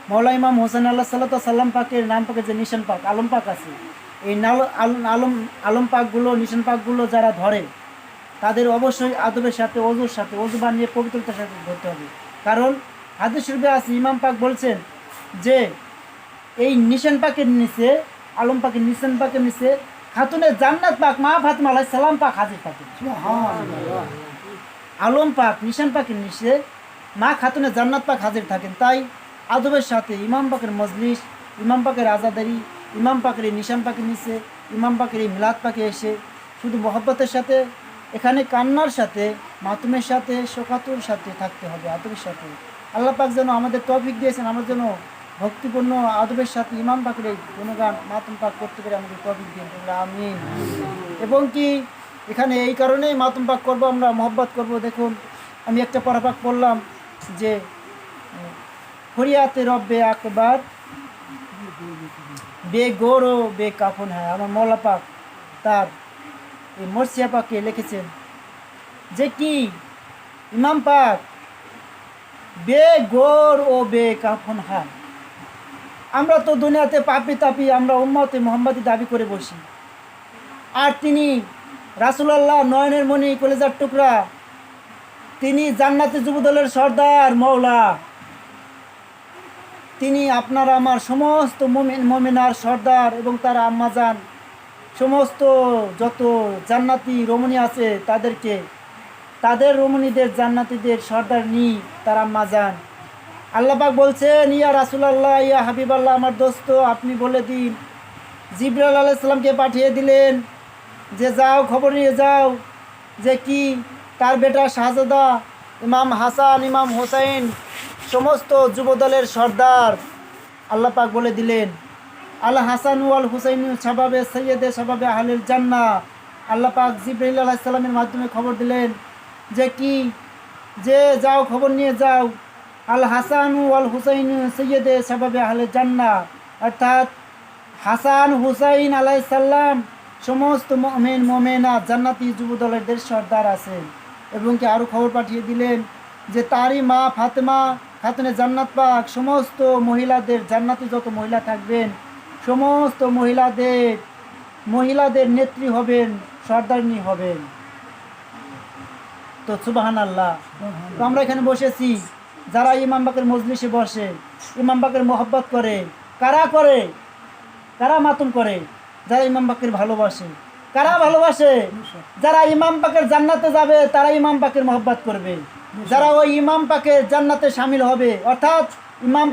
মৌলা ইমাম হোসেন আল্লাহ সাল্লাম পাকের নাম পাকের যে নিশান পাক আলম পাক আছে, এই আলম পাকগুলো নিশান পাকগুলো যারা ধরে তাদের অবশ্যই আদবের সাথে অজুর সাথে অজু বানিয়ে পবিত্রতার সাথে ধরতে হবে। কারণ হাদিস শরীফে আছে ইমাম পাক বলছেন যে এই নিশান পাকের নিচে আলম পাকের নিশান পাকের নিচে খাতুনের জান্নাত পাক মা ফাতেমা আলাইহিস সালাম পাক হাজির থাকেন। আলম পাক নিশান পাকের নিচে মা খাতুনের জান্নাত পাক হাজির থাকেন। তাই আদবের সাথে ইমাম পাকের মজলিস, ইমাম পাকের আজাদারি, ইমাম পাকের এই নিশান পাকের নিচে, ইমাম পাকের এই মিলাদ পাকে এসে শুধু মহব্বতের সাথে, এখানে কান্নার সাথে, মাতুমের সাথে, শোকাতুর সাথে থাকতে হবে, আদবের সাথে। আল্লাহ পাক যেন আমাদের তৌফিক দিয়েছেন, আমরা যেন ভক্তিপূর্ণ আদবের সাথে ইমাম পাকের এই গুণগান মাতুম পাক করতে পেরে আমাদের তৌফিক দিন, আমিন। এবং কি এখানে এই কারণেই মাতুম পাক করবো, আমরা মহব্বত করব। দেখুন আমি একটা পরাপাক পড়লাম যে ফরিয়াতে রব্বে আকবার বে গৌর বে কাফন হ্যাঁ। আমার মৌলা পাক তার এই মরসিয়া পাকে লিখেছেন যে কি ইমাম পাক বে গৌর ও বে কাফন হ্যাঁ। আমরা তো দুনিয়াতে পাপি তাপি, আমরা উম্মতে মোহাম্মদী দাবি করে বসি, আর তিনি রাসূলুল্লাহ নয়নের মণি কলেজার টুকরা, তিনি জান্নাতি যুবদলের সর্দার মৌলা, তিনি আপনার আমার সমস্ত মুমিনার সর্দার এবং তার আম্মাজান, সমস্ত যত জান্নাতি রমণী আছে তাদেরকে, তাদের রমণীদের জান্নাতীদের সর্দার নি তার আম্মাজান। আল্লাহ পাক বলছেন ইয়া রাসূলুল্লাহ ইয়া হাবিবাল্লাহ, আমার দোস্ত আপনি বলে দিন। জিবরাইল আলাইহিস সালামকে পাঠিয়ে দিলেন যে যাও খবর নিয়ে যাও যে কি তার বেটা শাহজাদা ইমাম হাসান ইমাম হোসাইন সমস্ত যুবদলের সর্দার। আল্লাহ পাক বলে দিলেন আল হাসান ওয়াল হুসাইন শাবাবে সৈয়দে শাবাবে আহলিল জান্নাহ। আল্লাহ পাক জিবরাইল আলাইহিস সালামের মাধ্যমে খবর দিলেন যে কি যে যাও খবর নিয়ে যাও আল হাসান ওয়াল হুসাইন সৈয়দে শাবাবে আহলিল জান্নাহ, অর্থাৎ হাসান হুসাইন আলাইহিস সালাম সমস্ত মুমিন মুমিনাত জান্নাতি যুবদলের সর্দার আছেন। এবং কি আরও খবর পাঠিয়ে দিলেন যে তারই মা ফাতেমা খাতুনে জান্নাত পাক সমস্ত মহিলাদের জান্নাতি যত মহিলা থাকবেন সমস্ত মহিলাদের নেত্রী হবেন, সর্দারনী হবেন। তো সুবহানাল্লাহ। তো আমরা এখানে বসেছি, যারা ইমাম পাকের মজলিসে বসে ইমাম পাকের মহব্বত করে, কারা মাতুম করে? যারা ইমাম পাকের ভালোবাসে। কারা ভালোবাসে? যারা ইমাম পাকের জান্নাতে যাবে তারা ইমাম পাকের মহব্বত করবে, যারা ওই ইমাম পাকের জান্নাতে শামিল হবে, অর্থাৎ ইমাম